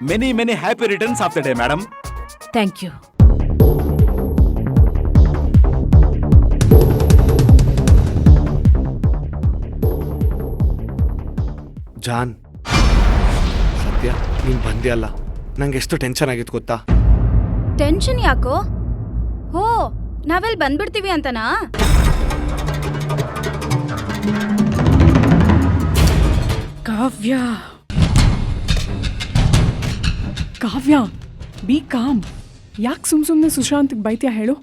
Many happy returns of the day madam. Thank you. ಜಾನ್, ಸದ್ಯ ನೀನು ಬಂದಿಯಲ್ಲ, ನಂಗೆ ಎಷ್ಟು ಟೆನ್ಷನ್ ಆಗಿತ್ತು ಗೊತ್ತಾ? ಟೆನ್ಷನ್ ಯಾಕೋ? ಹೋ, ನಾವೆಲ್ಲಿ ಬಂದ್ಬಿಡ್ತೀವಿ ಅಂತನಾ? ಕಾವ್ಯ, ಕಾವ್ಯ, ಬಿ ಕಾಮ್. ಯಾಕೆ ಸುಮ್ಮನೆ ಸುಶಾಂತ್ಗೆ ಬೈತ್ಯಾ ಹೇಳು?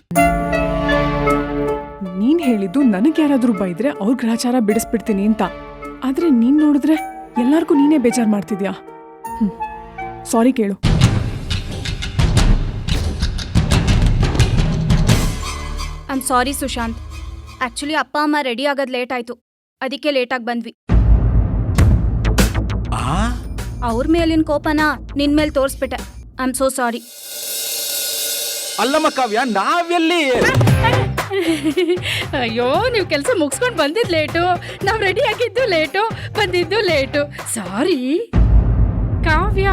ನೀನ್ ಹೇಳಿದ್ದು ನನಗೆ ಯಾರಾದ್ರೂ ಬೈದ್ರೆ ಅವ್ರ ಗ್ರಹಚಾರ ಬಿಡಿಸ್ಬಿಡ್ತೀನಿ ಅಂತ. ಆದ್ರೆ ನೀನ್ ನೋಡಿದ್ರೆ ಎಲ್ಲಾರ್ಗೂ ನೀನೇ ಬೇಜಾರು ಮಾಡ್ತಿದ್ಯಾ. ಸಾರಿ ಕೇಳು. I am sorry Sushant. Actually ಅಪ್ಪ ಅಮ್ಮ ರೆಡಿ ಆಗೋದು ಲೇಟ್ ಆಯ್ತು, ಅದಕ್ಕೆ ಲೇಟಾಗಿ ಬಂದ್ವಿ. ಅವ್ರ ಮೇಲಿನ ಕೋಪನ ನಿನ್ ಮೇಲೆ ತೋರಿಸ್ಬಿಟ್ಟೆ. I am so sorry. ಅಲ್ಲಮ್ಮ ಕಾವ್ಯ, ನಾವೆಲ್ಲಿ? ಅಯ್ಯೋ, ನೀವು ಕೆಲಸ ಮುಗಿಸ್ಕೊಂಡು ಬಂದಿದ್ದು ಲೇಟು, ನಾವು ರೆಡಿ ಆಗಿದ್ದು ಲೇಟು, ಬಂದಿದ್ದು ಲೇಟು. ಸಾರಿ ಕಾವ್ಯ.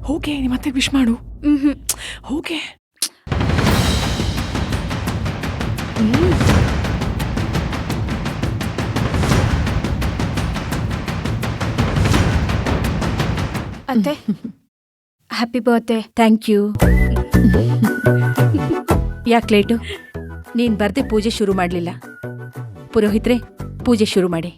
ಹೋಗೆ, ಮತ್ತೆ ವಿಶ್ ಮಾಡು. ಹೋಗೆ. ಅತ್ತೆ, ಹ್ಯಾಪಿ ಬರ್ತ್ಡೇ. Thank you. ಯಾಕೆ ಲೇಟು? ನೀನು ಬರ್ದೆ ಪೂಜೆ ಶುರು ಮಾಡಲಿಲ್ಲ. ಪುರೋಹಿತ್ರೆ, ಪೂಜೆ ಶುರು ಮಾಡಿ.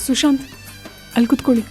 ಸುಶಾಂತ್, ಅಲ್ಲಿ ಕೂತ್ಕೊಳ್ಳಿ.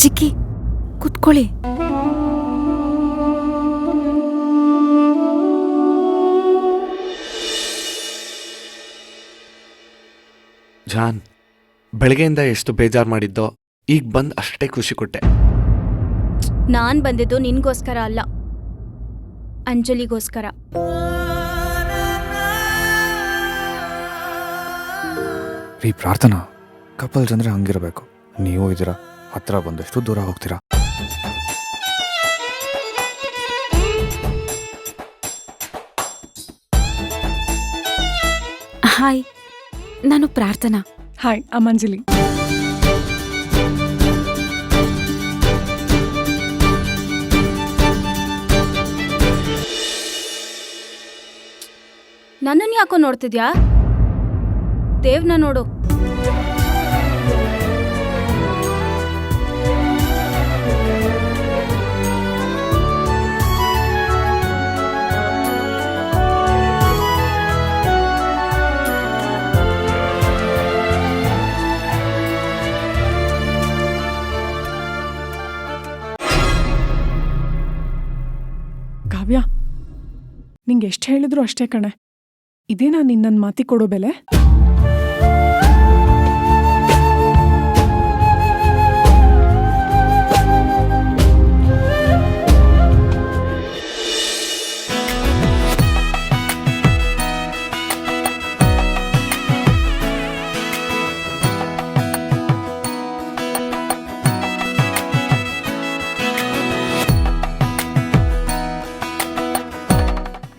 ಚಿಕ್ಕಿ, ಕುತ್ಕೊಳ್ಳಿ. ಜಾನ್, ಬೆಳಗ್ಗೆಯಿಂದ ಎಷ್ಟು ಬೇಜಾರು ಮಾಡಿದ್ದೋ, ಈಗ ಬಂದು ಅಷ್ಟೇ ಖುಷಿ ಕೊಟ್ಟೆ. ನಾನ್ ಬಂದಿದ್ದು ನಿನ್ಗೋಸ್ಕರ ಅಲ್ಲ, ಅಂಜಲಿಗೋಸ್ಕರ. ರೀ ಪ್ರಾರ್ಥನಾ, ಕಪಲ್ಸ್ ಅಂದ್ರೆ ಹಂಗಿರಬೇಕು. ನೀವು ಇದೀರಾ, ಹತ್ರ ಬಂದಷ್ಟು ದೂರ ಹೋಗ್ತೀರಾ. ಹಾಯ್, ನಾನು ಪ್ರಾರ್ಥನಾ. ಹಾಯ್, ಅಮಂಜಲಿ. ನನ್ನನ್ನು ಯಾಕೋ ನೋಡ್ತಿದ್ಯಾ? ದೇವ್ನ ನೋಡು. ಕಾವ್ಯ, ನಿಂಗೆ ಎಷ್ಟು ಹೇಳಿದ್ರು ಅಷ್ಟೇ ಕಣೆ. ಇದೇನಾ ನಿನ್ನ ಮಾತಿ ಕೊಡೋ ಬೆಲೆ?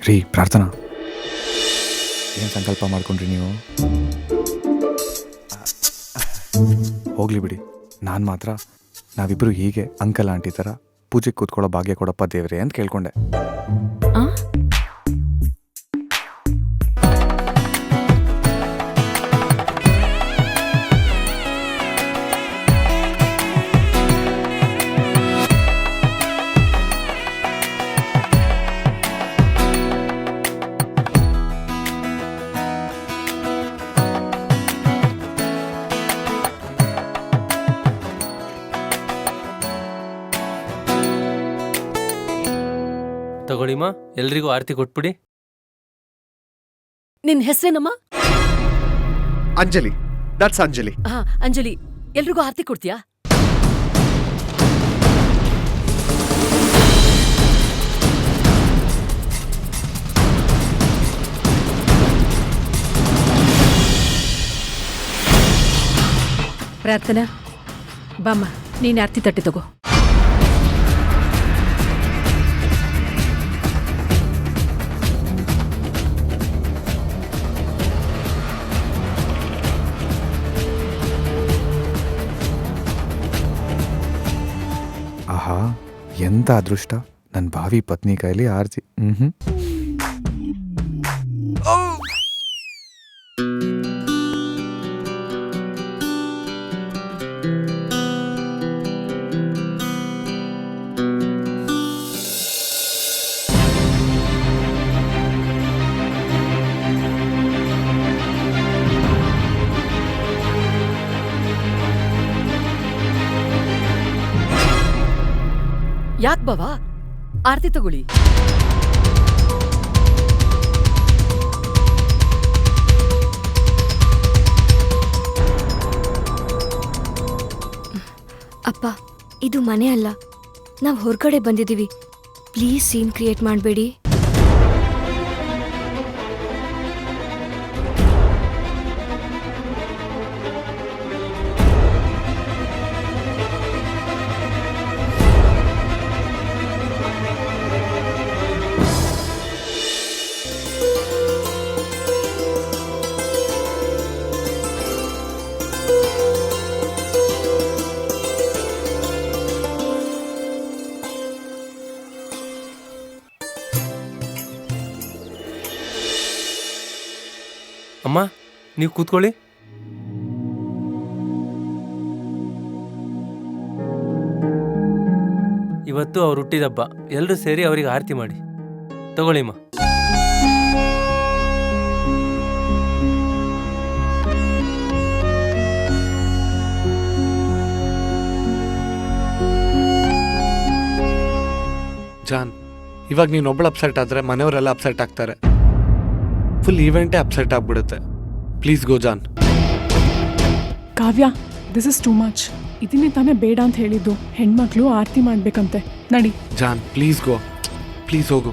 ರೀ ಪ್ರಾರ್ಥನಾ, ಏನು ಸಂಕಲ್ಪ ಮಾಡ್ಕೊಂಡ್ರಿ ನೀವು? ಹೋಗ್ಲಿ ಬಿಡಿ. ನಾನು ಮಾತ್ರ ನಾವಿಬ್ರು ಹೀಗೆ ಅಂಕಲ್ ಆಂಟಿ ಥರ ಪೂಜೆಗೆ ಕೂತ್ಕೊಳ್ಳೋ ಭಾಗ್ಯ ಕೊಡಪ್ಪ ದೇವ್ರೆ ಅಂತ ಕೇಳ್ಕೊಂಡೆ. ತಗೊಳ್ಳಿಮ್ಮ, ಎಲ್ರಿಗೂ ಆರತಿ ಕೊಟ್ಬಿಡಿ. ನಿನ್ ಹೆಸರೇನಮ್ಮ? ಅಂಜಲಿ, ದಟ್ಸ್ ಅಂಜಲಿ. ಹಾ, ಅಂಜಲಿ, ಎಲ್ರಿಗೂ ಆರತಿ ಕೊಡ್ತೀಯಾ? ಪ್ರಾರ್ಥನಾ ಬಾಮ್ಮ, ನೀನ್ ಆರ್ತಿ ತಟ್ಟೆ ತಗೋ. ಆಹಾ, ಎಂತ ಅದೃಷ್ಟ. ನನ್ನ ಭಾವಿ ಪತ್ನಿ ಕೈಲಿ ಆರ್ತಿ. ಯಾಕ್ ಬಾವಾ, ಆರತಿ ತಗೊಳ್ಳಿ. ಅಪ್ಪ, ಇದು ಮನೆ ಅಲ್ಲ, ನಾವು ಹೊರಗಡೆ ಬಂದಿದ್ದೀವಿ. ಪ್ಲೀಸ್ ಸೀನ್ ಕ್ರಿಯೇಟ್ ಮಾಡಬೇಡಿ. ಅಮ್ಮ, ನೀವು ಕೂತ್ಕೊಳ್ಳಿ. ಇವತ್ತು ಅವ್ರು ಹುಟ್ಟಿದಬ್ಬ, ಎಲ್ಲರೂ ಸೇರಿ ಅವರಿಗೆ ಆರತಿ ಮಾಡಿ. ತಗೊಳ್ಳಿಮ್ಮ. ಜಾನ್, ಇವಾಗ ನೀನೊಬ್ಬಳು ಅಪ್ಸೆಟ್ ಆದರೆ ಮನೆಯವರೆಲ್ಲ ಅಪ್ಸೆಟ್ ಆಗ್ತಾರೆ. ಫುಲ್ ಈವೆಂಟೇ ಅಪ್ಸೆಟ್ ಆಗ್ಬಿಡುತ್ತೆ. ಪ್ಲೀಸ್ ಗೋ ಜಾನ್. Kavya, this is too much. ಇದನ್ನೇ ತಾನೇ ಬೇಡ ಅಂತ ಹೇಳಿದ್ದು. ಹೆಣ್ಮಕ್ಳು ಆರತಿ ಮಾಡ್ಬೇಕಂತೆ. ನಡಿ. ಜಾನ್, ಪ್ಲೀಸ್ ಗೋ, ಪ್ಲೀಸ್ ಹೋಗು.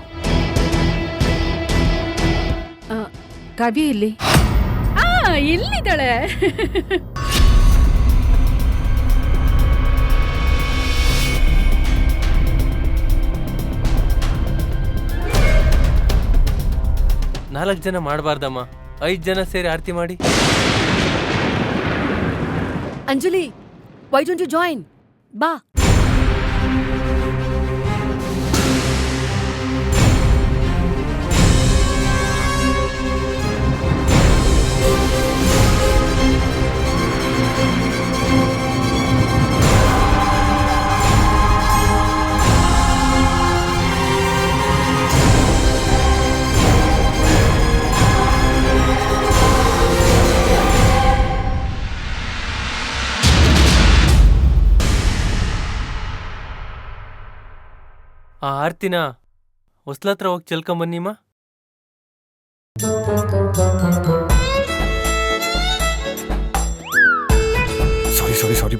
ಕಾವ್ಯ ಇಲ್ಲಿ ಇಲ್ಲಿದ್ದಾಳೆ. ನಾಲ್ಕು ಜನ ಮಾಡಬಾರ್ದಮ್ಮ, 5 ಜನ ಸೇರಿ ಆರತಿ ಮಾಡಿ. Anjali, why don't you join? ಬಾ. ಆ ಆರ್ತಿನ ಹೊಸ್ಲತ್ರ ಹೋಗಿ ಚೆಲ್ಕೊಂಬನ್ನಿಮ್ಮ. ಸಾರಿ.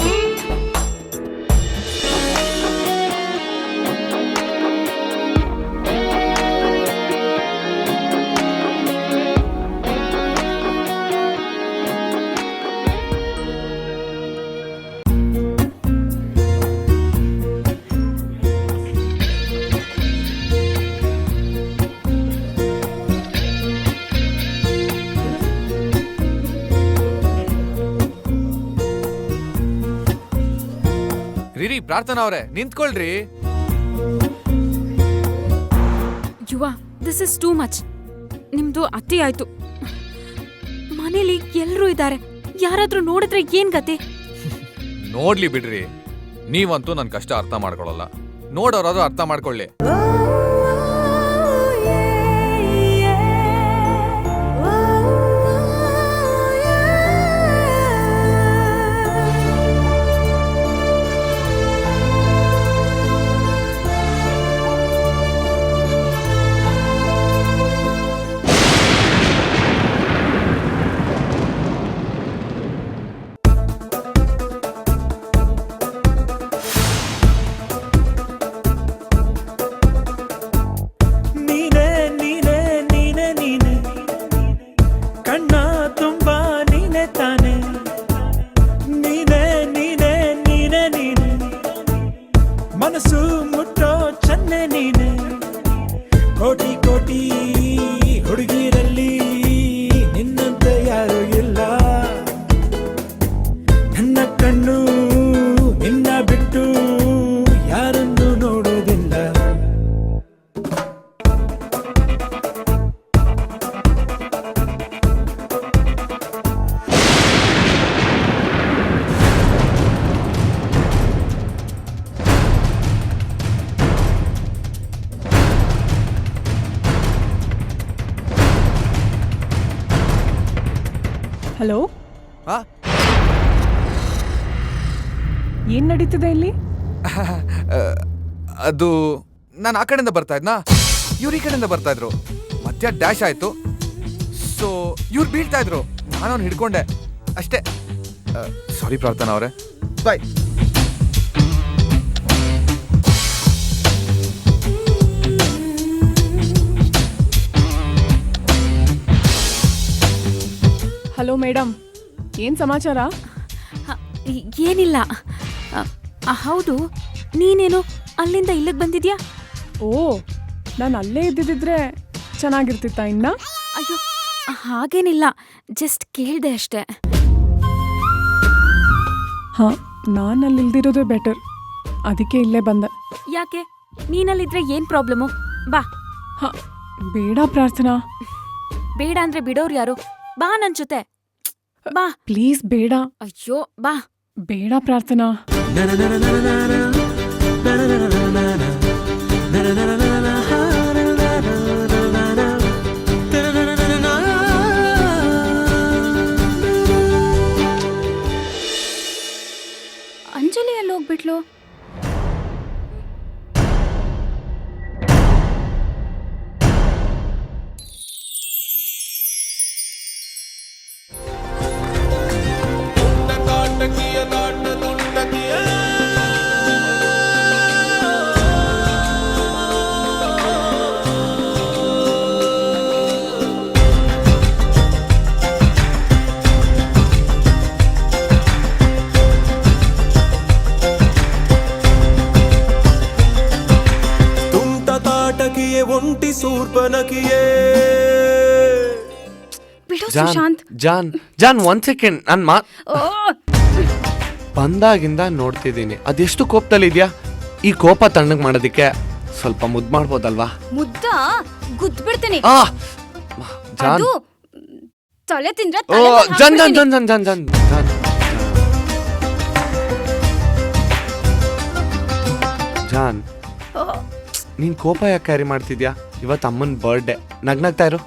ರೀ ಪ್ರಾರ್ಥನಾ ಅವರೇ, ನಿಂತ್ಕೊಳ್ರಿ. ಯುವ, ದಿಸ್ ಇಸ್ ಟೂ ಮಚ್. ನಿಮ್ದು ಅತಿ ಆಯ್ತು. ಮನೇಲಿ ಎಲ್ಲರೂ ಇದ್ದಾರೆ, ಯಾರಾದ್ರೂ ನೋಡಿದ್ರೆ ಏನ್ ಗತಿ? ನೋಡ್ಲಿ ಬಿಡ್ರಿ, ನೀವಂತೂ ನನ್ ಕಷ್ಟ ಅರ್ಥ ಮಾಡ್ಕೊಳಲ್ಲ. ನೋಡೋರಾದ್ರೂ ಅರ್ಥ ಮಾಡ್ಕೊಳ್ಳಿ. ಮನಸ್ಸು ಮುಟ್ಟೋ ಚನ್ನೆ ನೀನೆ, ಕೋಟಿ ಕೋಟಿ ಹುಡುಗಿರಲ್ಲಿ ನಿನ್ನಂತೆ ಯಾರು ಇಲ್ಲ. ನನ್ನ ಕಣ್ಣು ನಿನ್ನ ಬಿಟ್ಟು ಯಾರನ್ನು ನೋಡೋದಿಲ್ಲ. ಹಲೋ, ಆ? ಏನ್ ನಡೀತಿದೆ ಇಲ್ಲಿ? ಅದು ನಾನು ಆ ಕಡೆಯಿಂದ ಬರ್ತಾ ಇದ್ನಾ, ಇವ್ರು ಈ ಕಡೆಯಿಂದ ಬರ್ತಾ ಇದ್ರು. ಮಧ್ಯ ಡ್ಯಾಶ್ ಆಯ್ತು. ಸೊ ಇವ್ರು ಬೀಳ್ತಾ ಇದ್ರು, ನಾನು ಅವ್ನು ಹಿಡ್ಕೊಂಡೆ ಅಷ್ಟೇ. ಸಾರಿ ಪ್ರಾರ್ಥನಾ ಅವರೇ, ಬಾಯ್. ಹಲೋ ಮೇಡಮ್, ಏನ್ ಸಮಾಚಾರ? ಏನಿಲ್ಲ. ಹೌದು, ನೀನೇನು ಅಲ್ಲಿಂದ ಇಲ್ಲಿಗೆ ಬಂದಿದ್ಯಾ? ಓ, ನಾನು ಅಲ್ಲೇ ಇದ್ದಿದ್ರೆ ಚೆನ್ನಾಗಿರ್ತಿತ್ತ ಇನ್ನ? ಅಯ್ಯೋ, ಹಾಗೇನಿಲ್ಲ, ಜಸ್ಟ್ ಕೇಳ್ದೆ ಅಷ್ಟೇ. ಹಾ, ನಾನು ಅಲ್ಲಿ ಇಲ್ದಿರೋದೇ ಬೆಟರ್, ಅದಕ್ಕೆ ಇಲ್ಲೇ ಬಂದೆ. ಯಾಕೆ? ನೀನಲ್ಲಿದ್ರೆ ಏನ್ ಪ್ರಾಬ್ಲಮ್ಮು? ಬಾ. ಹಾ, ಬೇಡ ಪ್ರಾರ್ಥನಾ. ಬೇಡ ಅಂದ್ರೆ ಬಿಡೋರು ಯಾರು? ಬಾ ನನ್ ಜೊತೆ, ಬಾ. ಪ್ಲೀಸ್ ಬೇಡ. ಅಯ್ಯೋ, ಬಾ. ಬೇಡ ಪ್ರಾರ್ಥನಾ. ಅಂಜಲಿ ಎಲ್ಲಿ ಹೋಗ್ಬಿಟ್ಲು? ಒಂಟಿ ಸೂರ್ಪನಕಿಯೇ. ಬಿಡು ಜಾನ್ ಸುಶಾಂತ್. ಜಾನ್ ಜಾನ್, 1 ಸೆಕೆಂಡ್. ನಾನು ಓ, ಬಂದಾಗಿಂದ ನೋಡ್ತಿದ್ದೀನಿ, ಅದೆಷ್ಟು ಕೋಪದಲ್ಲಿದ್ಯಾ. ಈ ಕೋಪ ತಣ್ಣಗ್ ಮಾಡೋದಿಕ್ಕೆ ಸ್ವಲ್ಪ ಮುದ್ದು ಮಾಡ್ಬೋದಲ್ವಾ? ಮುದ್ದ ಗುದ್ಬಿಡ್ತೀನಿ. ಆ ಜಾನ್, ಅದು ತಲೆ ತಿಂದ್ರೆ ಓ John John John John John John John John, ನೀನ್ ಕೋಪ ಯಾಕೆ ಕ್ಯಾರಿ ಮಾಡ್ತಿದ್ಯಾ? ಇವತ್ತು ಅಮ್ಮನ್ ಬರ್ಡೇ, ನಗ್ನಗ್ತಾ ಇರು.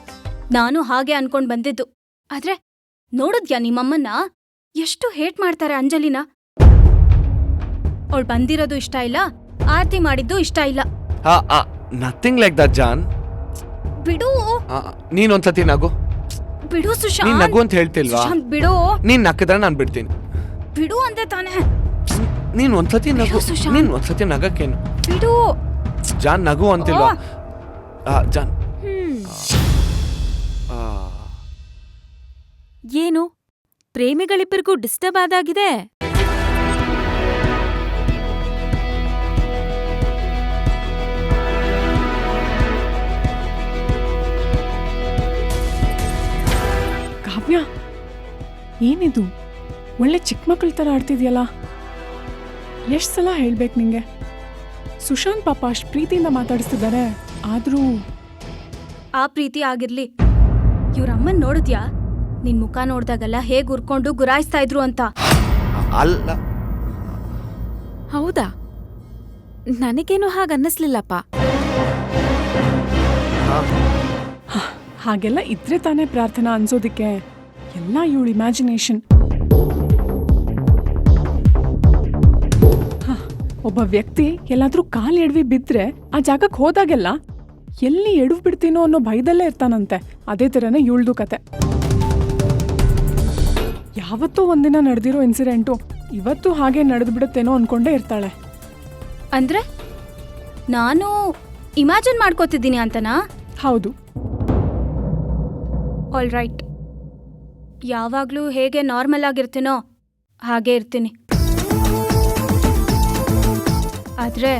ನಾನು ಹಾಗೆ ಅನ್ಕೊಂಡ್ ಬಂದಿದ್ದು, ಆದ್ರೆ ನೋಡಿದ್ಯಾ ನಿಮ್ಮಮ್ಮನ್ನ ಎಷ್ಟು ಹೇಟ್ ಮಾಡ್ತಾರೆ ಅಂಜಲಿನ. ಅವಳು ಬಂದಿರೋದು ಇಷ್ಟ ಇಲ್ಲ, ಆರತಿ ಮಾಡಿದ್ದು ಇಷ್ಟ ಇಲ್ಲ. ನಥಿಂಗ್ ಲೈಕ್ ದಟ್ ಜಾನ್. ಬಿಡು. ನೀನ್ ಒಂದ್ಸತಿ ನಗು. ಬಿಡು ನೀನ್ ಸುಶಾಂತ್. ನಗು ಅಂತ ಹೇಳ್ತಿಲ್ವಾ? ಸುಶಾಂತ್ ಬಿಡು. ನೀನ್ ನಕ್ಕಿದ್ರೆ ನಾನ್ ಬಿಡ್ತೀನಿ. ಬಿಡು ಅಂದೆ ತಾನೆ. ನೀನ್ ಒಂದ್ಸತಿ ನಗು. ಬಿಡು ಸುಶಾಂತ್. ನೀನ್ ಒಂದ್ಸತಿ ನಗಕ್ಕೇನು? ಬಿಡು. ಜಾನ್ ನಗು ಅಂತಿಲ್ವಾ? ಜಾನ್, ಏನು ಪ್ರೇಮಿಗಳಿಬ್ಬರಿಗೂ ಡಿಸ್ಟರ್ಬ್ ಆದಾಗಿದೆ? ಕಾವ್ಯ, ಏನಿದು? ಒಳ್ಳೆ ಚಿಕ್ಕ ಮಕ್ಕಳ ಥರ ಆಡ್ತಿದ್ಯಲ್ಲ. ಎಷ್ಟು ಸಲ ಹೇಳ್ಬೇಕು ನಿಂಗೆ? ಸುಶಾಂತ್ ಪಾಪ ಅಷ್ಟು ಪ್ರೀತಿಯಿಂದ ಮಾತಾಡಿಸ್ತಿದ್ದಾರೆ, ಆದ್ರೂ ಆ ಪ್ರೀತಿ ಆಗಿರ್ಲಿ, ಇವ್ರಮ್ಮನ್ ನೋಡಿದ್ಯಾ? ನಿನ್ ಮುಖ ನೋಡ್ದಾಗೆಲ್ಲ ಹೇಗ್ ಉರ್ಕೊಂಡು ಗುರಾಯಿಸ್ತಾ ಇದ್ರು ಅಂತ. ಅಲ್ಲ. ಹೌದಾ? ನನಗೇನು ಹಾಗನ್ನಿಸ್ಲಿಲ್ಲಪ್ಪ. ಹಾಗೆಲ್ಲ ಇದ್ರೆ ತಾನೇ ಪ್ರಾರ್ಥನಾ ಅನ್ಸೋದಿಕ್ಕೆ. ಎಲ್ಲ ಇವಳು ಇಮ್ಯಾಜಿನೇಷನ್. ಒಬ್ಬ ವ್ಯಕ್ತಿ ಎಲ್ಲಾದ್ರೂ ಕಾಲ್ ಎಡವಿ ಬಿದ್ರೆ ಆ ಜಾಗಕ್ಕೆ ಹೋದಾಗೆಲ್ಲ ಎಲ್ಲಿ ಎಡವು ಬಿಡ್ತೀನೋ ಅನ್ನೋ ಭಯದಲ್ಲೇ ಇರ್ತಾನಂತೆ. ಅದೇ ಥರನೇ ಇವಳ್ದು ಕತೆ. ಯಾವತ್ತೂ ಒಂದಿನ ನಡೆದಿರೋ ಇನ್ಸಿಡೆಂಟು ಇವತ್ತು ಹಾಗೆ ನಡೆದು ಬಿಡುತ್ತೇನೋ ಅನ್ಕೊಂಡೇ ಇರ್ತಾಳೆ. ಅಂದ್ರೆ ನಾನು ಇಮ್ಯಾಜಿನ್ ಮಾಡ್ಕೋತಿದ್ದೀನಿ ಅಂತನಾ? ಹೌದು. ಆಲ್ ರೈಟ್, ಯಾವಾಗ್ಲೂ ಹೇಗೆ ನಾರ್ಮಲ್ ಆಗಿರ್ತೀನೋ ಹಾಗೆ ಇರ್ತೀನಿ. ಆದ್ರೆ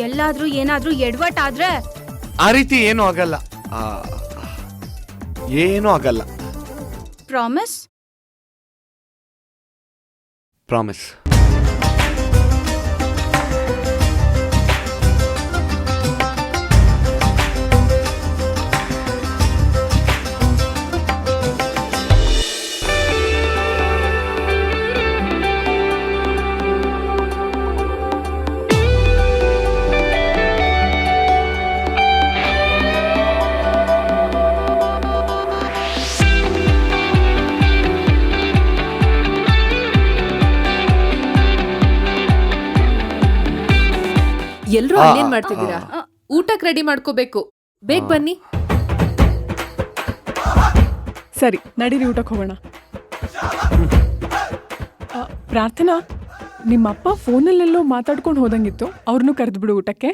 ಎಲ್ಲಾದ್ರೂ ಏನಾದ್ರೂ ಎಡವಟ್ ಆದ್ರೆ ಆ ರೀತಿ ಏನೂ ಆಗಲ್ಲ. ಏನೂ ಆಗಲ್ಲ. ಪ್ರಾಮಿಸ್. ಪ್ರಾಮಿಸ್. ಎಲ್ರೂ ಅಲ್ಲೇನ್ ಮಾಡ್ತಿದ್ದೀರಾ? ಊಟಕ್ ರೆಡಿ ಮಾಡ್ಕೋಬೇಕು. ಬೇಗ ಬನ್ನಿ. ಸರಿ ನಡೀರಿ ಊಟಕ್ಕೆ ಹೋಗೋಣ. ಪ್ರಾರ್ಥನಾ, ನಿಮ್ಮಪ್ಪ ಫೋನಲ್ಲೆಲ್ಲೋ ಮಾತಾಡ್ಕೊಂಡು ಹೋದಂಗಿತ್ತು, ಅವ್ರನ್ನೂ ಕರೆದ್ಬಿಡು ಊಟಕ್ಕೆ.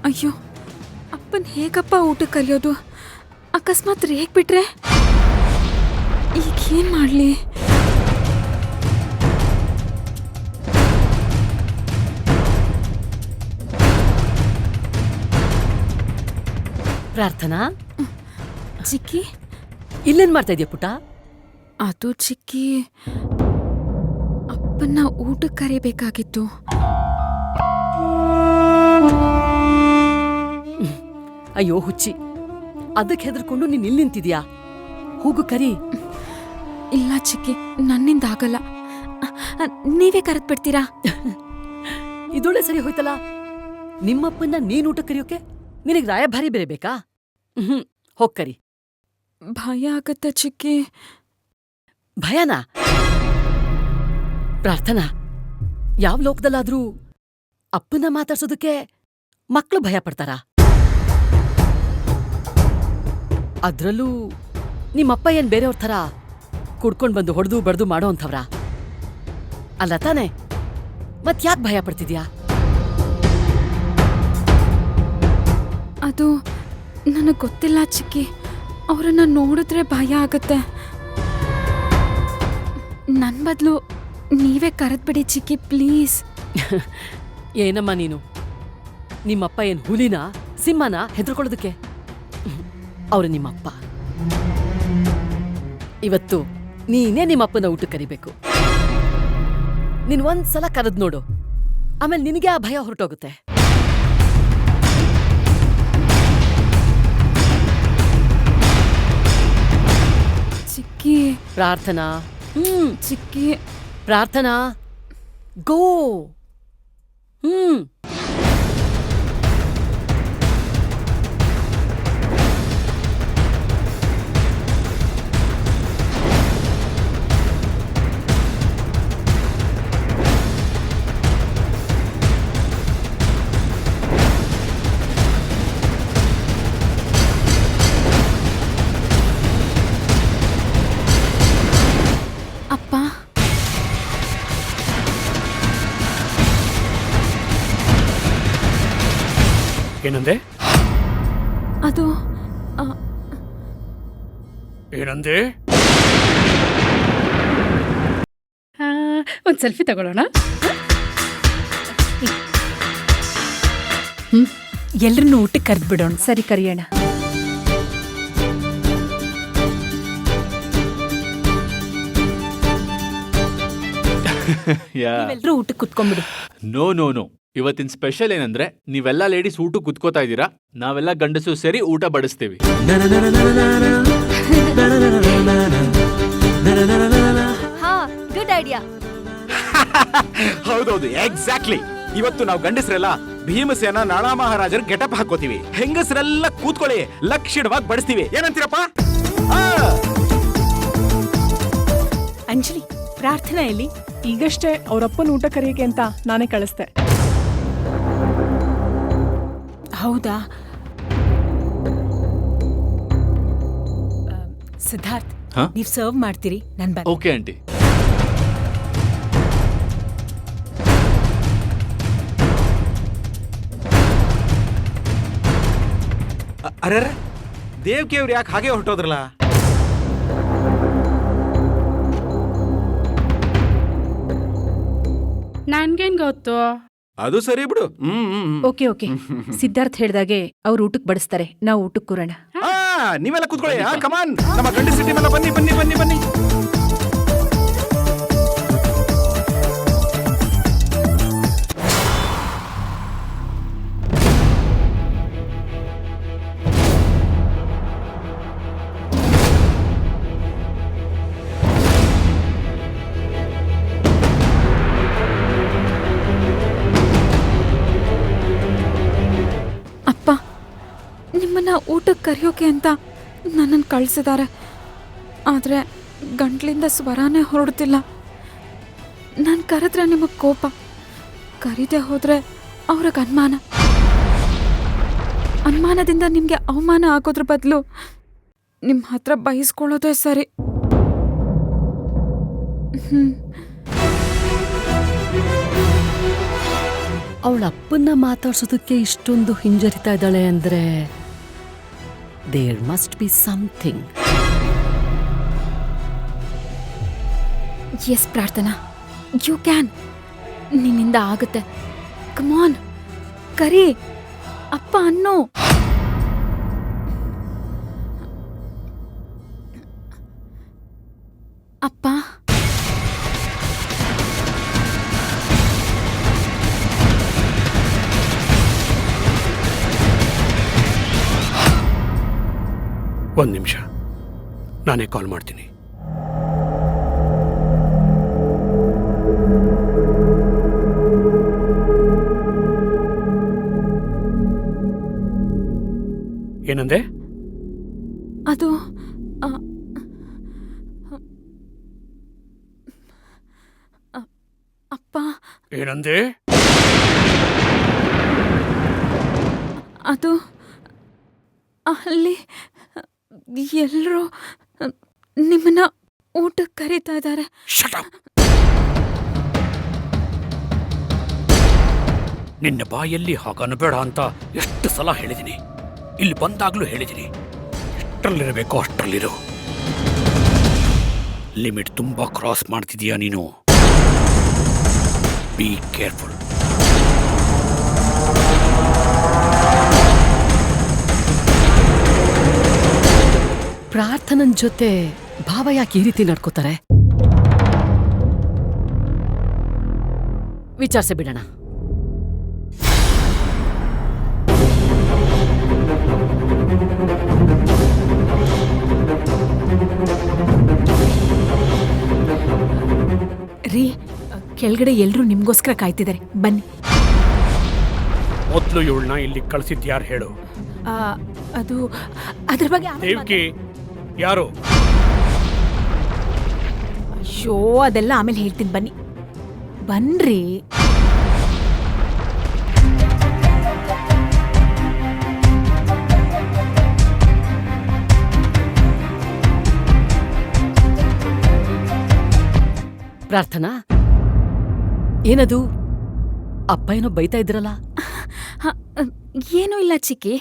ಅಯ್ಯೋ, ಅಪ್ಪನ್ ಹೇಗಪ್ಪ ಊಟಕ್ಕೆ ಕಲಿಯೋದು? ಅಕಸ್ಮಾತ್ ರೇಗ್ ಬಿಟ್ರೆ ಈಗ ಏನ್ ಮಾಡ್ಲಿ? ಪ್ರಾರ್ಥನಾ, ಚಿಕ್ಕಿ, ಇಲ್ಲೇನ್ ಮಾಡ್ತಾ ಇದೀಯ ಪುಟ? ಅದು ಚಿಕ್ಕಿ, ಅಪ್ಪನ್ನ ಊಟಕ್ಕೆ ಕರಿಬೇಕಾಗಿತ್ತು. ಅಯ್ಯೋ ಹುಚ್ಚಿ, ಅದಕ್ಕೆ ಹೆದರ್ಕೊಂಡು ನೀನ್ ಇಲ್ಲಿ ನಿಂತಿದ್ಯಾ? ಹೋಗು ಕರಿ. ಇಲ್ಲ ಚಿಕ್ಕಿ, ನನ್ನಿಂದ ಆಗಲ್ಲ. ನೀವೇ ಕರೆದ್ ಬಿಡ್ತೀರಾ? ಇದೊಳ್ಳೆ ಸರಿ ಹೋಯ್ತಲ್ಲ. ನಿಮ್ಮಪ್ಪನ್ನ ನೀನ್ ಊಟ ಕರಿಯೋಕೆ ನಿನಗ್ ರಾಯಭಾರಿ ಬೇರೆ ಬೇಕಾ? ಹೋಗ್ ಕರಿ. ಭಯ ಆಗತ್ತ ಚಿಕ್ಕಿ. ಭಯನಾ? ಪ್ರಾರ್ಥನಾ, ಯಾವ ಲೋಕದಲ್ಲಾದ್ರೂ ಅಪ್ಪನ ಮಾತಾಡ್ಸೋದಕ್ಕೆ ಮಕ್ಳು ಭಯ ಪಡ್ತಾರ? ಅದ್ರಲ್ಲೂ ನಿಮ್ಮಪ್ಪ ಏನ್ ಬೇರೆಯವ್ರ ಥರ ಕುಡ್ಕೊಂಡ್ ಬಂದು ಹೊಡೆದು ಬಡ್ದು ಮಾಡೋ ಅಂಥವ್ರ ಅಲ್ಲ ತಾನೆ? ಮತ್ ಯಾಕೆ ಭಯ ಪಡ್ತಿದ್ಯಾ? ಅದು ನನಗ್ ಗೊತ್ತಿಲ್ಲ ಚಿಕ್ಕಿ. ಅವರನ್ನ ನೋಡಿದ್ರೆ ಭಯ ಆಗತ್ತೆ. ನನ್ ಬದಲು ನೀವೇ ಕರೆದ್ಬಿಡಿ ಚಿಕ್ಕಿ, ಪ್ಲೀಸ್. ಏನಮ್ಮ ನೀನು? ನಿಮ್ಮಪ್ಪ ಏನ್ ಹುಲಿನ ಸಿಂಹನ ಹೆದರ್ಕೊಳ್ಳೋದಕ್ಕೆ? ಅವ್ರು ನಿಮ್ಮಪ್ಪ. ಇವತ್ತು ನೀನೇ ನಿಮ್ಮಪ್ಪನ ಊಟ ಕರಿಬೇಕು. ನೀನ್ ಒಂದ್ಸಲ ಕರೆದ್ ನೋಡು, ಆಮೇಲೆ ನಿನಗೆ ಆ ಭಯ ಹೊರಟೋಗುತ್ತೆ. ಚಿಕ್ಕಿ. ಪ್ರಾರ್ಥನಾ, ಚಿಕ್ಕಿ. ಪ್ರಾರ್ಥನಾ, ಗೋ. ಅಪ್ಪ, ಏನಂದೆ? ಅದು ಏನಂದೆ? ಒಂದ್ ಸೆಲ್ಫಿ ತಗೊಳ್ಳೋಣ. ಎಲ್ರನ್ನೂ ಊಟಕ್ಕೆ ಕರೆದ್ಬಿಡೋಣ. ಸರಿ, ಕರಿಯೋಣ. ನೀವೆಲ್ರೂ ಊಟಕ್ಕೆ ಕುತ್ಕೊಂಡ್ಬಿಡಿ. ನೋ ನೋ ನೋ, ಇವತ್ತಿನ ಸ್ಪೆಷಲ್ ಏನಂದ್ರೆ ನೀವೆಲ್ಲ ಲೇಡೀಸ್ ಊಟ ಕುತ್ಕೋತಾ ಇದ್ದೀರಾ, ನಾವೆಲ್ಲ ಗಂಡಸು ಸೇರಿ ಊಟ ಬಡಿಸ್ತೀವಿ. ಹಾ, ಗುಡ್ ಐಡಿಯಾ. ಹೌದೌದು, ಎಕ್ಸಾಕ್ಟ್ಲಿ. ಇವತ್ತು ನಾವು ಗಂಡಸರೆಲ್ಲ ಭೀಮಸೇನ ನಳ ಮಹಾರಾಜರ ಗೆಟಪ್ ಹಾಕೋತೀವಿ, ಹೆಂಗಸರೆಲ್ಲ ಕೂತ್ಕೊಳ್ಳಿ, ಲಕ್ಷಣವಾಗಿ ಬಡಿಸ್ತೀವಿ. ಏನಂತೀರಪ್ಪ? ಅಂಜಲಿ, ಪ್ರಾರ್ಥನಾ ಎಲ್ಲಿ? ಈಗಷ್ಟೇ ಅವರಪ್ಪನ ಊಟ ಕರೆಯಕ್ಕೆ ಅಂತ ನಾನೇ ಕಳಿಸ್ದೆ. ಹೌದಾ? ಸಿದ್ಧಾರ್ಥ್, ಹಾ? ನೀವ್ ಸರ್ವ್ ಮಾಡ್ತೀರಿ, ನನ್ ಓಕೆ ಆಂಟಿ. ಅರೆ ದೇವ್ಕಿ ಅವ್ರು ಯಾಕೆ ಹಾಗೆ ಹೊರಟೋದ್ರಲ್ಲ? ನನ್ಗೇನ್ ಗೊತ್ತು? ಅದು ಸರಿ ಬಿಡು. ಓಕೆ ಓಕೆ ಸಿದ್ಧಾರ್ಥ್ ಹೇಳ್ದಾಗೆ ಅವ್ರು ಊಟಕ್ಕೆ ಬಡಿಸ್ತಾರೆ, ನಾವು ಊಟಕ್ಕೆ ಕೂರೋಣ. ನೀವೆಲ್ಲ ಕೂತ್ಕೊಳ್ಳಿ. ಕಮಾನ್, ನಮ್ಮ ಗಂಡ ಸಿಟಿ ಮೇಲೆ ಬನ್ನಿ ಬನ್ನಿ ಬನ್ನಿ ಬನ್ನಿ. ಅಪ್ಪ ನಿಮ್ಮನ್ನ ಊಟಕ್ಕೆ ಕರೆಯೋಕೆ ಅಂತ ನನ್ನನ್ನು ಕಳಿಸಿದ್ದಾರೆ, ಆದರೆ ಗಂಟ್ಲಿಂದ ಸ್ವರಾನೇ ಹೊರಡ್ತಿಲ್ಲ. ನಾನು ಕರೆದ್ರೆ ನಿಮಗೆ ಕೋಪ, ಕರೀದೆ ಹೋದರೆ ಅವ್ರಿಗೆ ಅನುಮಾನದಿಂದ ನಿಮಗೆ ಅವಮಾನ ಆಗೋದ್ರ ಬದಲು ನಿಮ್ಮ ಹತ್ರ ಬಯಸ್ಕೊಳ್ಳೋದೇ ಸರಿ. ಅವಳ ಅಪ್ಪನ್ನ ಮಾತಾಡ್ಸೋದಕ್ಕೆ ಇಷ್ಟೊಂದು ಹಿಂಜರಿತಾ ಇದ್ದಾಳೆ ಅಂದ್ರೆ there must be something. Yes Prarthana, you can, ನಿನ್ನಿಂದ ಆಗುತ್ತೆ. ಕಮಾನ್, ಕರಿ ಅಪ್ಪ ಅನ್ನೋ. ಅಪ್ಪ, ಒಂದು ನಿಮಿಷ, ನಾನೇ ಕಾಲ್ ಮಾಡ್ತೀನಿ. ಏನಂದೆ? ಅದು ಅಪ್ಪ, ಏನಂದೆ? ಅದು ಅಲ್ಲಿ ಎಲ್ಲರೂ ನಿಮ್ಮನ್ನ ಊಟಕ್ಕೆ ಕರೀತಾ ಇದ್ದಾರೆ. ನಿನ್ನ ಬಾಯಲ್ಲಿ ಹಾಗನ್ನಬೇಡ ಅಂತ ಎಷ್ಟು ಸಲ ಹೇಳಿದ್ದೀನಿ, ಇಲ್ಲಿ ಬಂದಾಗ್ಲೂ ಹೇಳಿದ್ದೀನಿ. ಎಷ್ಟರಲ್ಲಿರಬೇಕೋ ಅಷ್ಟರಲ್ಲಿರು. ಲಿಮಿಟ್ ತುಂಬಾ ಕ್ರಾಸ್ ಮಾಡ್ತಿದೀಯಾ ನೀನು. Be careful. ಪ್ರಾರ್ಥನನ್ ಜೊತೆ ಭಾವ ಯಾಕೆ ಈ ರೀತಿ ನಡ್ಕೋತಾರೆ? ವಿಚಾರಿಸಿ ಬಿಡೋಣ. ರೀ, ಕೆಳಗಡೆ ಎಲ್ರೂ ನಿಮ್ಗೋಸ್ಕರ ಕಾಯ್ತಿದ್ದಾರೆ, ಬನ್ನಿ. ಮೊದಲು ಇವಳನ್ನ ಇಲ್ಲಿ ಕಳಿಸಿದ್ಯಾರು ಹೇಳು? ಅದು ಅದ್ರ ಬಗ್ಗೆ ದೇವ್ಕಿ ಯಾರು? ಶೋ, ಅದೆಲ್ಲ ಆಮೇಲೆ ಹೇಳ್ತೀನಿ, ಬನ್ನಿ ಬನ್ರಿ. ಪ್ರಾರ್ಥನಾ, ಏನದು? ಅಪ್ಪ ಏನೋ ಬೈತಾ ಇದ್ರಲ್ಲ? ಏನೂ ಇಲ್ಲ ಚಿಕ್ಕಿ,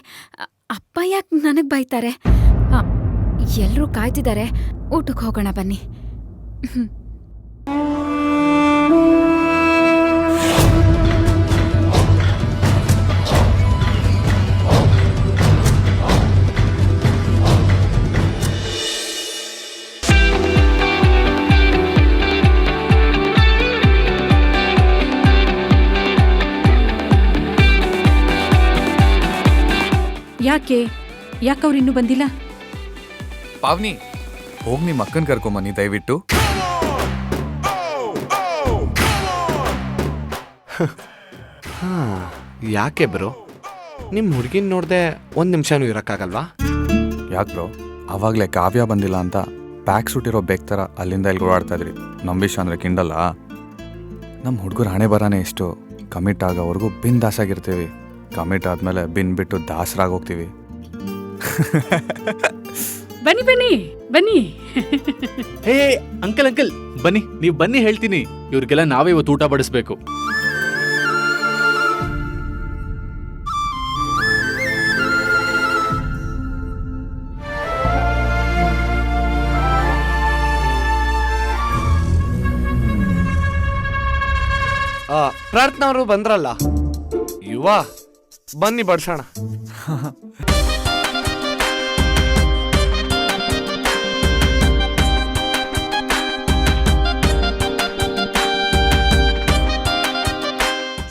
ಅಪ್ಪ ಯಾಕೆ ನನಗೆ ಬೈತಾರೆ? ಎಲ್ಲರೂ ಕಾಯ್ತಿದ್ದಾರೆ, ಊಟಕ್ಕೆ ಹೋಗೋಣ ಬನ್ನಿ. ಯಾಕವ್ರು ಇನ್ನೂ ಬಂದಿಲ್ಲ? ಪಾವ್ನಿ, ಹೋಗಿ ನಿಮ್ಮ ಅಕ್ಕನ್ ಕರ್ಕೊಂಬನ್ನಿ ದಯವಿಟ್ಟು. ಯಾಕೆ ಬ್ರೋ? ನಿಮ್ಮ ಹುಡುಗಿನ ನೋಡ್ದೆ ಒಂದು ನಿಮಿಷನೂ ಇರೋಕ್ಕಾಗಲ್ವಾ? ಯಾಕೆ ಬ್ರೋ, ಅವಾಗಲೇ ಕಾವ್ಯ ಬಂದಿಲ್ಲ ಅಂತ ಪ್ಯಾಕ್ ಸುಟ್ಟಿರೋ ಬೇಕ್ ಥರ ಅಲ್ಲಿಂದ ಇಲ್ಲಿ ಓಡಾಡ್ತಾ ಇದ್ರಿ. ನಮ್ಮ ವಿಷಯ ಅಂದರೆ ಕಿಂಡಲ್ಲ. ನಮ್ಮ ಹುಡುಗರು ಹಣೆ ಬರಾನೇ ಎಷ್ಟು, ಕಮಿಟ್ ಆಗೋವರೆಗೂ ಬಿನ್ ದಾಸಾಗಿರ್ತೀವಿ. ಕಮಿಟ್ ಆದಮೇಲೆ ಬಿನ್ ಬಿಟ್ಟು ದಾಸರಾಗೋಗ್ತೀವಿ. ಬನ್ನಿ ಬನ್ನಿ ಬನ್ನಿ. ಹೇ ಅಂಕಲ್ ಅಂಕಲ್ ಬನ್ನಿ, ನೀವು ಬನ್ನಿ ಹೇಳ್ತೀನಿ. ಇವ್ರಿಗೆಲ್ಲ ನಾವೇ ಇವತ್ತು ಊಟ ಬಡಿಸ್ಬೇಕು. ಪ್ರಾರ್ಥನಾ ಅವರು ಬಂದ್ರಲ್ಲ ಯುವ, ಬನ್ನಿ ಬಡ್ಸೋಣ.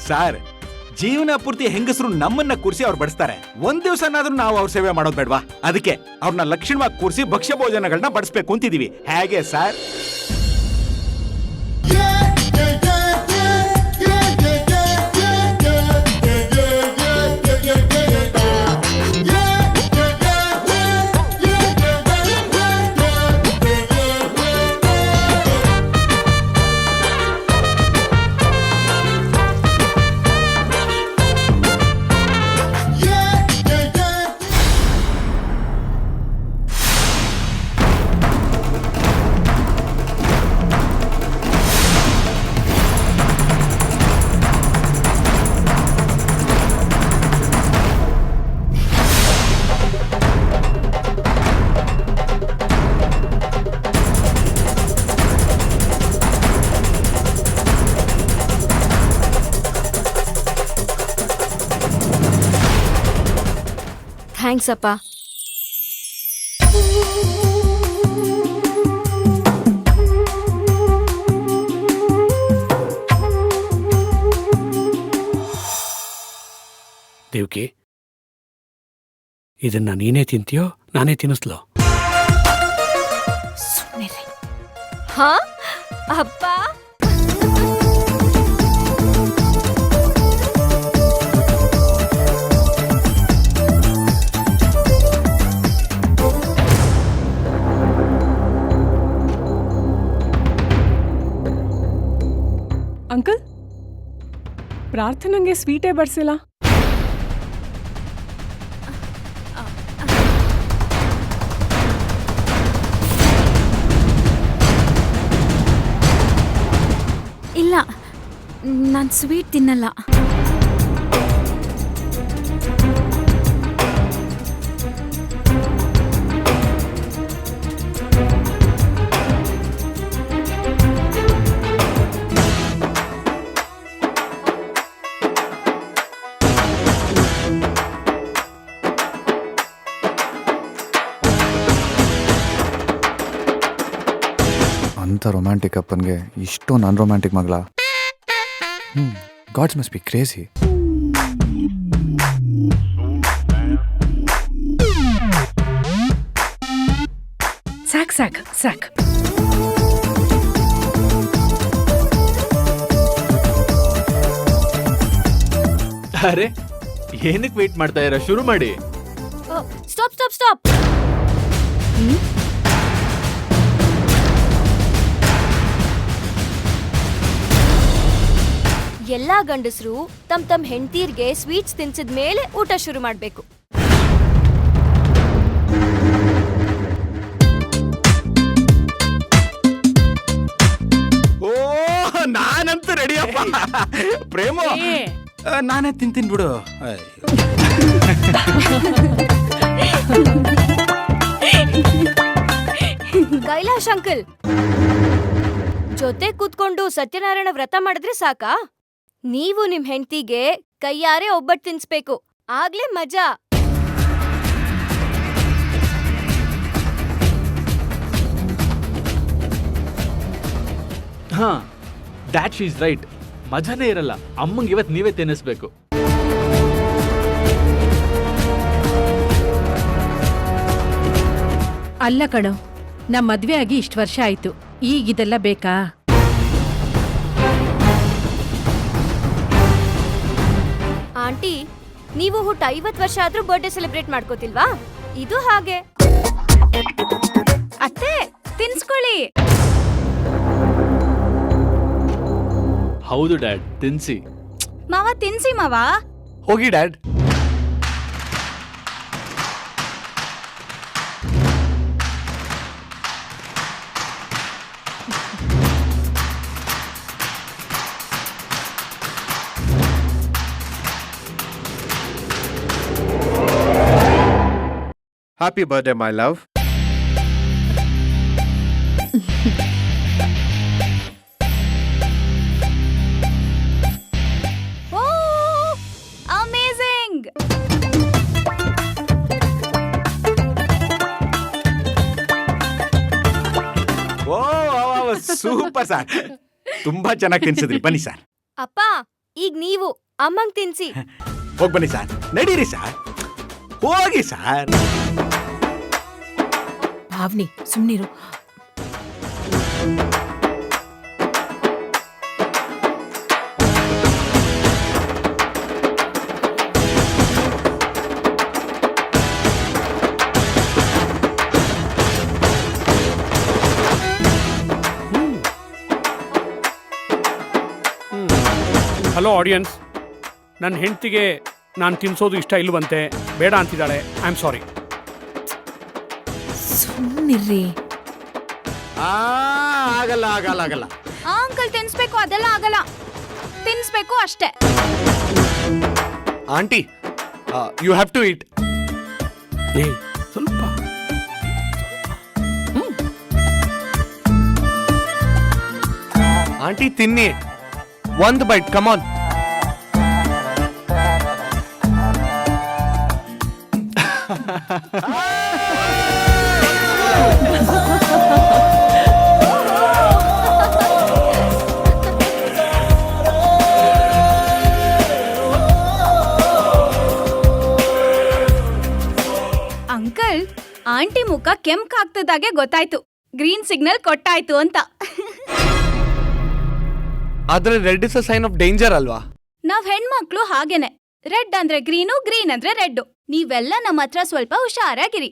ಸರ್, ಜೀವನ ಪೂರ್ತಿ ಹೆಂಗಸರು ನಮ್ಮನ್ನ ಕೂರಿಸಿ ಅವ್ರು ಬಡಿಸ್ತಾರೆ. ಒಂದ್ ದಿವಸನಾದ್ರೂ ನಾವು ಅವ್ರ ಸೇವೆ ಮಾಡೋದು ಬೇಡವಾ? ಅದಕ್ಕೆ ಅವ್ರನ್ನ ಲಕ್ಷಣವಾಗಿ ಕೂರಿಸಿ ಭಕ್ಷ್ಯ ಭೋಜನಗಳನ್ನ ಬಡಿಸ್ಬೇಕು ಅಂತಿದೀವಿ. ಹೇಗೆ ಸರ್? ಥ್ಯಾಂಕ್ಸ್ ಅಪ್ಪ. ದೇವ್ಕಿ, ಇದನ್ನ ನೀನೇ ತಿಂತೀಯೋ ನಾನೇ ತಿನ್ನಿಸ್ಲೋ? ಸುಮ್ಮನೆ. ಹಾ ಅಪ್ಪ, ಅಂಕಲ್, ಪ್ರಾರ್ಥನೆಗೆ ಸ್ವೀಟೇ ಬಡ್ಸಿಲ್ಲ. ಇಲ್ಲ, ನಾನು ಸ್ವೀಟ್ ತಿನ್ನಲ್ಲ. ಅಂತ ರೊಮ್ಯಾಂಟಿಕ್ ಅಪ್ಪನ್ಗೆ ಇಷ್ಟೊಂದು ಅನ್ರೊಮ್ಯಾಂಟಿಕ್ ಮಗಳ. Gods must be crazy. ಸಾಕ್ ಸಾಕ್ ಸಾಕ್. ಅರೆ, ಏನಕ್ಕೆ ವೇಟ್ ಮಾಡ್ತಾ ಇರ? ಶುರು ಮಾಡಿ. Stop stop stop. ಎಲ್ಲಾ ಗಂಡಸರು ತಮ್ ಹೆಂಡತೀರ್ಗೆ ಸ್ವೀಟ್ಸ್ ತಿನ್ಸಿದ ಮೇಲೆ ಊಟ ಶುರು ಮಾಡ್ಬೇಕು. ಓ, ನಾನಂತೂ ರೆಡಿಯಪ್ಪ. ಪ್ರೇಮ, ನಾನೇ ತಿಂತೀನಿ ಬಿಡು. ಕೈಲಾಶ್ ಅಂಕಲ್ ಜೊತೆ ಕೂತ್ಕೊಂಡು ಸತ್ಯನಾರಾಯಣ ವ್ರತ ಮಾಡಿದ್ರೆ ಸಾಕಾ? ನೀವು ನಿಮ್ ಹೆಂಡತಿಗೆ ಕೈಯಾರೆ ಒಬ್ಬಟ್ಟು ತಿನ್ಸ್ಬೇಕು, ಆಗ್ಲೇ ಮಜಾ. ಹಾ, ದ್ಯಾಟ್ ಶಿ ಇಸ್ ರೈಟ್. ಮಜಾನೇ ಇರಲ್ಲ. ಅಮ್ಮಂಗೆ ಇವತ್ತು ನೀವೇ ತಿನ್ನಿಸ್ಬೇಕು. ಅಲ್ಲ ಕಣೋ, ನಮ್ ಮದ್ವೆ ಆಗಿ ಇಷ್ಟು ವರ್ಷ ಆಯ್ತು, ಈಗಿದೆಲ್ಲ ಬೇಕಾ? ಆಂಟಿ, ನೀವು ಹುಟ್ಟು 50 ವರ್ಷ ಆದ್ರೂ ಬರ್ಡೇ ಸೆಲೆಬ್ರೇಟ್ ಮಾಡ್ಕೋತಿಲ್ವಾ? ಇದು ಹಾಗೆ. ಅತ್ತೆ, ತಿನ್ಸ್ಕೊಳ್ಳಿ. ಹೌದು ಡ್ಯಾಡ್, ತಿನ್ಸಿ. ಮಾವ ತಿನ್ಸಿ ಮಾವ. ಹೋಗಿ dad. Happy birthday, my love. Super sir, ತುಂಬಾ ಚೆನ್ನಾಗಿ ತಿನ್ಸಿದ್ರಿ. ಬನ್ನಿ ಸರ್. ಅಪ್ಪ ಈಗ ನೀವು ಅಮ್ಮಂಗ್ ತಿನ್ಸಿ. ಹೋಗಿ ಬನ್ನಿ ಸರ್. ನಡೀರಿ ಸರ್, ಹೋಗಿ ಸರ್. ಭಾವ್ನಿ ಸುಮ್ನಿರು. ಹಲೋ ಆಡಿಯನ್ಸ್, ನನ್ನ ಹೆಂಡತಿಗೆ ನಾನು ತಿನ್ಸೋದು ಇಷ್ಟ ಇಲ್ವಂತೆ, ಬೇಡ ಅಂತಿದ್ದಾಳೆ. I am sorry. ಸುಮ್ನಿರ್ರಿ. ಆಗಲ್ಲ ಆಗಲ್ಲ ಆಗಲ್ಲ. ಅಂಕಲ್ ತಿನ್ಸ್ಬೇಕು, ಅದೆಲ್ಲ ಆಗಲ್ಲ. ತಿನ್ಸ್ಬೇಕು ಅಷ್ಟೇ. Aunty, you have to eat. ಸ್ವಲ್ಪ ಆಂಟಿ ತಿನ್ನಿ, ಒಂದು ಬೈಟ್, ಕಮಾನ್. ಅಂಕಲ್, ಆಂಟಿ ಮುಖ ಕೆಂಪಾಗ್ತಿದ್ದಾಗೆ ಗೊತ್ತಾಯ್ತು, ಗ್ರೀನ್ ಸಿಗ್ನಲ್ ಕೊಟ್ಟಾಯ್ತು ಅಂತ. ಆದ್ರೆ red is a sign of danger ಅಲ್ವಾ? ನಾವ್ ಹೆಣ್ಮಕ್ಳು ಹಾಗೇನೆ, ರೆಡ್ ಅಂದ್ರೆ ಗ್ರೀನು, ಗ್ರೀನ್ ಅಂದ್ರೆ ರೆಡ್. ನೀವೆಲ್ಲ ನಮ್ಮ ಹತ್ರ ಸ್ವಲ್ಪ ಹುಷಾರಾಗಿರಿ.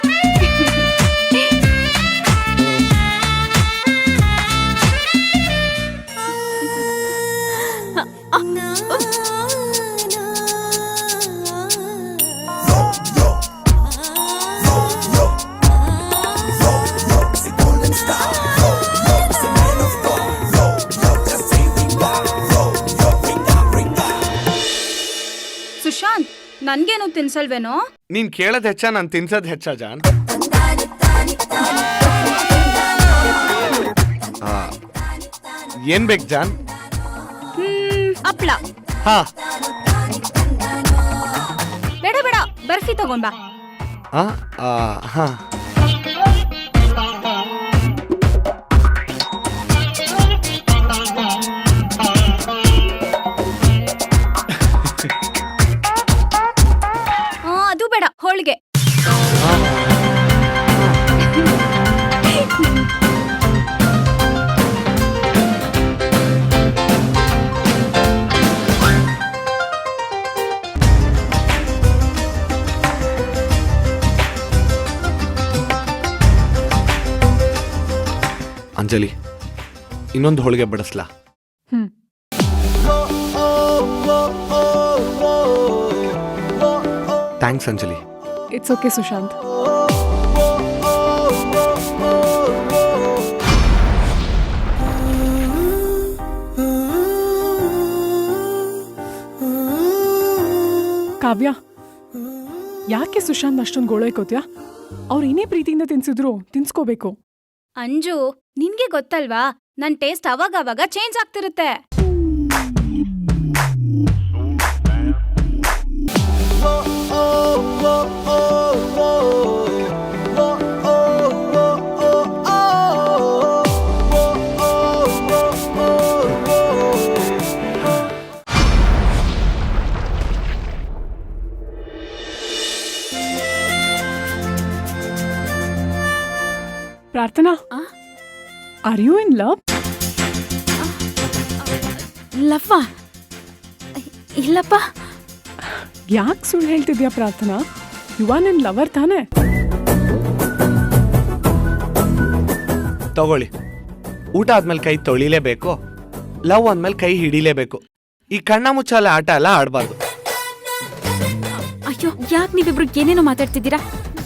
ಸುಶಾಂತ್, ನನ್ಗೇನು ತಿನ್ಸಲ್ವೇನೋ? ನೀನ್ ಕೇಳದ್ ಹೆಚ್ಚ, ನಾನ್ ತಿನ್ಸದ್ ಹೆಚ್ಚ ಜಾನ್. ಏನ್ ಬೇಕು ಜಾನ್? ಹಪ್ಳ. ಹಾ. ಬೇಡ ಬೇಡ, ಬರ್ಫಿ ತಗೊಂಬಾ. ಹಾ. ಅದು ಬೇಡ, ಹೋಳಿಗೆ. ಅಂಜಲಿ, ಇನ್ನೊಂದು ಹೋಳಿಗೆ ಬಡಿಸ್ಲಾ? Thanks Anjali. It's okay Sushant. Kavya, ಯಾಕೆ ಸುಶಾಂತ್ ಅಷ್ಟೊಂದು ಗೋಳೈಕೋತ್ಯಾ? ಅವ್ರು ಏನೇ ಪ್ರೀತಿಯಿಂದ ತಿನ್ಸಿದ್ರು ತಿನ್ಸ್ಕೋಬೇಕು. ಅಂಜು, ನಿನ್ಗೆ ಗೊತ್ತಲ್ವಾ, ನನ್ ಟೇಸ್ಟ್ ಅವಾಗ ಚೇಂಜ್ ಆಗ್ತಿರುತ್ತೆ. ಪ್ರಾರ್ಥನಾ, ಆರ್ ಯು ಇನ್ ಲವ್? ಲವ್ವಾ? ಇಲ್ಲಪ್ಪ. ಯಾಕೆ ಸುಳ್ಳು ಹೇಳ್ತಿದ್ಯಾ ಪ್ರಾರ್ಥನಾ? ಯುವ ನಿನ್ ಲವರ್ ತಾನೆ? ತಗೊಳ್ಳಿ, ಊಟ ಆದ್ಮೇಲೆ ಕೈ ತೊಳಿಲೇಬೇಕು, ಲವ್ ಅಂದ್ಮೇಲೆ ಕೈ ಹಿಡಿಲೇಬೇಕು. ಈ ಕಣ್ಣ ಮುಚ್ಚಾಲೆ ಆಟ ಎಲ್ಲ ಆಡಬಾರ್ದು. ಅಯ್ಯೋ, ಯಾಕೆ ನೀವಿಬ್ರು ಏನೇನೋ ಮಾತಾಡ್ತಿದ್ದೀರಾ?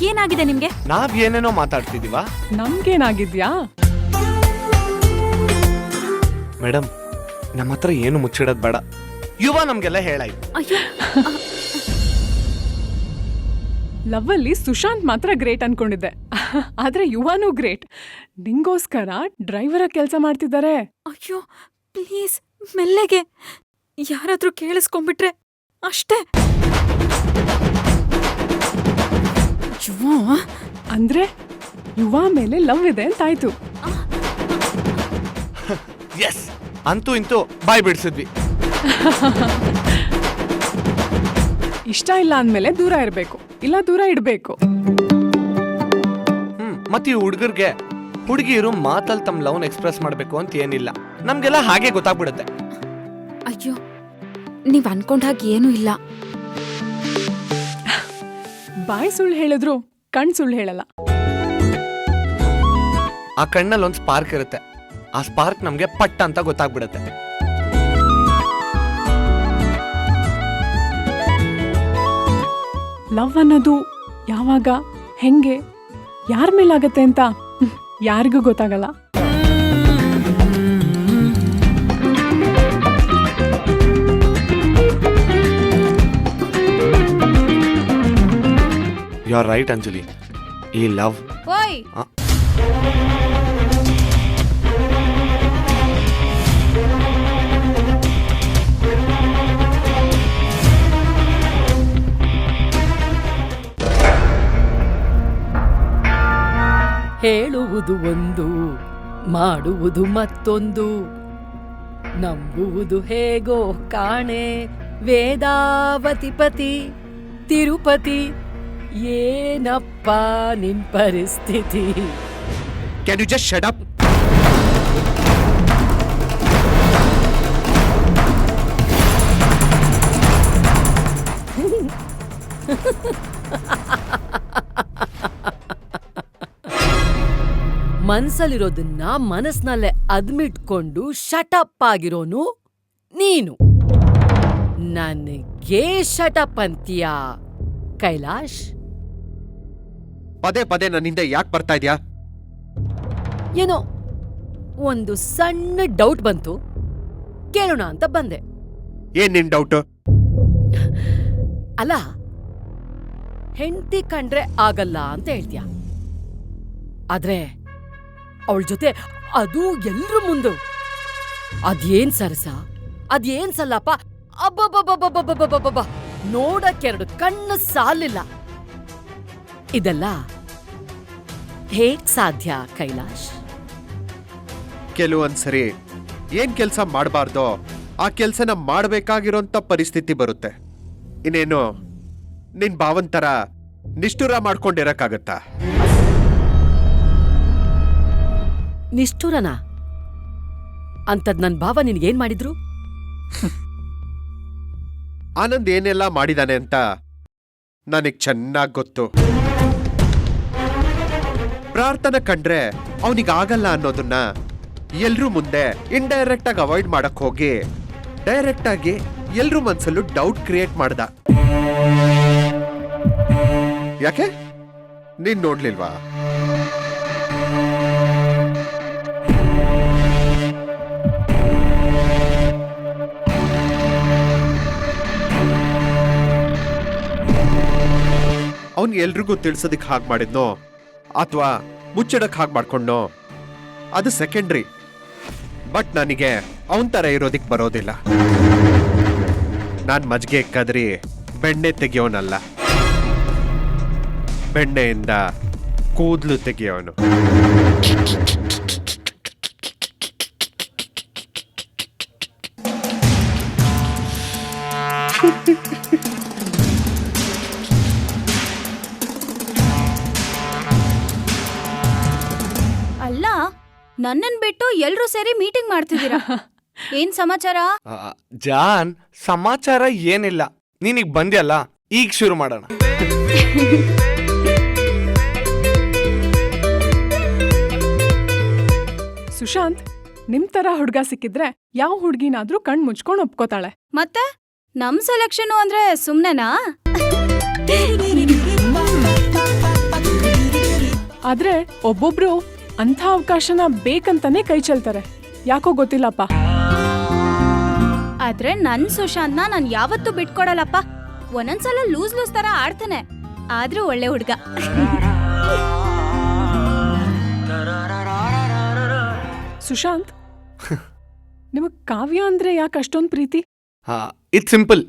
ಏನಾಗಿದೆ ನಿಮ್ಗೆ? ನಾವ್ ಏನೇನೋ ಮಾತಾಡ್ತಿದೀವಾ? ನಮ್ಗೇನಾಗಿದ್ಯಾ? ಮೇಡಮ್, ನಮ್ಮ ಹತ್ರ ಏನು ಮುಚ್ಚಿಡೋದ್ ಬೇಡ. ಯುವ ನಮ್ಗೆಲ್ಲ ಹೇಳಾಯ್ತು. ಅಯ್ಯೋ, ಲವ್ ಅಲ್ಲಿ ಸುಶಾಂತ್ ಮಾತ್ರ ಗ್ರೇಟ್ ಅನ್ಕೊಂಡಿದ್ದೆ, ಆದ್ರೆ ಯುವನೂ ಗ್ರೇಟ್. ನಿಂಗೋಸ್ಕರ ಡ್ರೈವರ ಕೆಲಸ ಮಾಡ್ತಿದ್ದಾರೆ. ಅಯ್ಯೋ ಪ್ಲೀಸ್, ಮೆಲ್ಲೆಗೆ, ಯಾರಾದ್ರೂ ಕೇಳಿಸ್ಕೊಂಡ್ಬಿಟ್ರೆ ಅಷ್ಟೇ. ಅಂದ್ರೆ ಯುವ ಮೇಲೆ ಲವ್ ಇದೆ ಅಂತಾಯ್ತು. ಎಸ್, ಅಂತೂ ಇಂತೂ ಬಾಯ್ ಬಿಡಿಸಿದ್ವಿ. ಇಷ್ಟ ಇಲ್ಲ ಅಂದ್ಮೇಲೆ ದೂರ ಇರಬೇಕು, ಇಲ್ಲ ದೂರ ಇಡಬೇಕು. ಮತ್ತೆ ಈ ಹುಡುಗರಿಗೆ ಹುಡುಗಿಯರು ಮಾತಲ್ಲಿ ತಮ್ಮ ಲವ್ನ ಎಕ್ಸ್ಪ್ರೆಸ್ ಮಾಡಬೇಕು ಅಂತ ಏನಿಲ್ಲ, ನಮ್ಗೆಲ್ಲ ಹಾಗೆ ಗೊತ್ತಾಗ್ಬಿಡುತ್ತೆ. ಅಯ್ಯೋ, ನೀವ್ ಅನ್ಕೊಂಡ ಹಾಗೆ ಏನೂ ಇಲ್ಲ. ಬಾಯಿ ಸುಳ್ಳು ಹೇಳಿದ್ರು ಕಣ್ ಸುಳ್ಳು ಹೇಳಲ್ಲ. ಆ ಕಣ್ಣಲ್ಲಿ ಒಂದು ಸ್ಪಾರ್ಕ್ ಇರುತ್ತೆ, ಆ ಸ್ಪಾರ್ಕ್ ನಮ್ಗೆ ಪಟ್ಟ ಅಂತ ಗೊತ್ತಾಗ್ಬಿಡುತ್ತೆ. ಲವ್ ಅನ್ನೋದು ಯಾವಾಗ, ಹೆಂಗೆ, ಯಾರ ಮೇಲಾಗತ್ತೆ ಅಂತ ಯಾರಿಗೂ ಗೊತ್ತಾಗಲ್ಲ. You are right Anjali. ಈ ಲವ್ ಓಯ್ ಹೇಳುವುದು ಒಂದು, ಮಾಡುವುದು ಮತ್ತೊಂದು, ನಂಬುವುದು ಹೇಗೋ ಕಾಣೆ. ವೇದಾವತಿಪತಿ ತಿರುಪತಿ, ಏನಪ್ಪ ನಿನ್ ಪರಿಸ್ಥಿತಿ? Can you just shut up? ಮನ್ಸಲ್ಲಿರೋದನ್ನ ಮನಸ್ನಲ್ಲೇ ಅದ್ಮಿಟ್ಕೊಂಡು ಶಟಪ್ ಆಗಿರೋನು ನೀನು. ನನಗೆ ಶಟಪ್ ಅಂತೀಯಾ ಕೈಲಾಶ್? ಪದೇ ಪದೇ ನನ್ನಿಂದ ಯಾಕೆ ಬರ್ತಾ ಇದ್ಯಾ? ಏನೋ ಒಂದು ಸಣ್ಣ ಡೌಟ್ ಬಂತು, ಕೇಳೋಣ ಅಂತ ಬಂದೆ. ಏನ್ ನಿನ್ ಡೌಟ್? ಅಲ್ಲ, ಹೆಂಡತಿ ಕಂಡ್ರೆ ಆಗಲ್ಲ ಅಂತ ಹೇಳ್ತೀಯ, ಆದ್ರೆ ಅವಳ ಜೊತೆ ಅದು ಎಲ್ರ ಮುಂದೆ ಅದೇನ್ ಸರಸ, ಅದೇನ್ ಸಲ್ಲಪ್ಪ, ಅಬ್ಬಬ್ಬಬ್ಬಬ್ಬಬ್ಬಬ್ಬಬ್ಬ, ನೋಡಕ್ಕೆರಡು ಕಣ್ಣು ಸಾಲಿಲ್ಲ. ಇದೆಲ್ಲ ಹೇಗ್ ಸಾಧ್ಯ ಕೈಲಾಶ್? ಕೆಲವೊಂದ್ಸರಿ ಏನ್ ಕೆಲ್ಸ ಮಾಡಬಾರ್ದೋ ಆ ಕೆಲ್ಸನ ಮಾಡ್ಬೇಕಾಗಿರೋಂತ ಪರಿಸ್ಥಿತಿ ಬರುತ್ತೆ. ಇನ್ನೇನು ನಿನ್ ಭಾವಂತರ ನಿಷ್ಠುರ ಮಾಡ್ಕೊಂಡಿರಕ್ಕಾಗತ್ತಾ? ನಿಷ್ಠುರನ ಅಂತದ್ ನನ್ ಭಾವ ನಿನ್ಗೇನ್ ಮಾಡಿದ್ರು? ಆನಂದ್ ಏನೆಲ್ಲ ಮಾಡಿದಾನೆ ಅಂತ ನನಗ್ ಚೆನ್ನಾಗ್ ಗೊತ್ತು. ಪ್ರಾರ್ಥನೆ ಕಂಡ್ರೆ ಅವನಿಗಾಗಲ್ಲ ಅನ್ನೋದನ್ನ ಎಲ್ರೂ ಮುಂದೆ ಇಂಡೈರೆಕ್ಟ್ ಆಗಿ ಅವಾಯ್ಡ್ ಮಾಡಕ್ ಹೋಗಿ ಡೈರೆಕ್ಟ್ ಆಗಿ ಎಲ್ರೂ ಮನ್ಸಲ್ಲೂ ಡೌಟ್ ಕ್ರಿಯೇಟ್ ಮಾಡ್ದ. ಯಾಕೆ ನೀನ್ ನೋಡ್ಲಿಲ್ವಾ? ಅವನ್ ಎಲ್ರಿಗೂ ತಿಳ್ಸೋದಿಕ್ ಹಾಗೆ ಮಾಡಿದ್ನೋ ಅಥವಾ ಮುಚ್ಚಡಕ್ ಹಾಗೆ ಮಾಡ್ಕೊಂಡ್ನೋ ಅದು ಸೆಕೆಂಡ್ರಿ. ಬಟ್ ನನಗೆ ಅವನ್ ತರ ಇರೋದಿಕ್ ಬರೋದಿಲ್ಲ. ನಾನ್ ಮಜ್ಗೆ ಕದ್ರಿ ಬೆಣ್ಣೆ ತೆಗಿಯೋನಲ್ಲ, ಬೆಣ್ಣೆಯಿಂದ ಕೂದ್ಲು ತೆಗಿಯೋನು. ಅಲ್ಲ, ನನ್ನನ್ ಬಿಟ್ಟು ಎಲ್ರೂ ಸೇರಿ ಮೀಟಿಂಗ್ ಮಾಡ್ತಿದ್ದೀರಾ? ಏನ್ ಸಮಾಚಾರ? ಜಾನ್, ಸಮಾಚಾರ ಏನಿಲ್ಲ, ನೀನೀಗ ಬಂದ್ಯಲ್ಲ, ಈಗ ಶುರು ಮಾಡೋಣ. ಸುಶಾಂತ್, ನಿಮ್ ತರ ಹುಡ್ಗ ಸಿಕ್ಕಿದ್ರೆ ಯಾವ ಹುಡ್ಗಿನಾದ್ರೂ ಕಣ್ ಮುಚ್ಕೊಂಡ್ ಒಪ್ಕೋತಾಳೆ. ಮತ್ತೆ ನಮ್ ಸೆಲೆಕ್ಷನ್ ಅಂದ್ರೆ ಸುಮ್ನೆನಾ? ಆದ್ರೆ ಒಬ್ಬೊಬ್ರು ಅಂಥ ಅವಕಾಶನ ಬೇಕಂತಾನೆ ಕೈ ಚೆಲ್ತಾರೆ. ಯಾಕೋ ಗೊತ್ತಿಲ್ಲಪ್ಪ. ಆದ್ರೆ ನನ್ ಸುಶಾಂತ್ನ ನಾನ್ ಯಾವತ್ತೂ ಬಿಟ್ಕೊಡಲ್ಲಪ್ಪ. ಒಂದೊಂದ್ಸಲ ಲೂಸ್ ತರ ಆಡ್ತಾನೆ, ಆದ್ರೂ ಒಳ್ಳೆ ಹುಡ್ಗ. ಸುಶಾಂತ್, ನಿಮಗ್ ಕಾವ್ಯ ಅಂದ್ರೆ ಯಾಕೆ ಅಷ್ಟೊಂದು ಪ್ರೀತಿ? It's simple.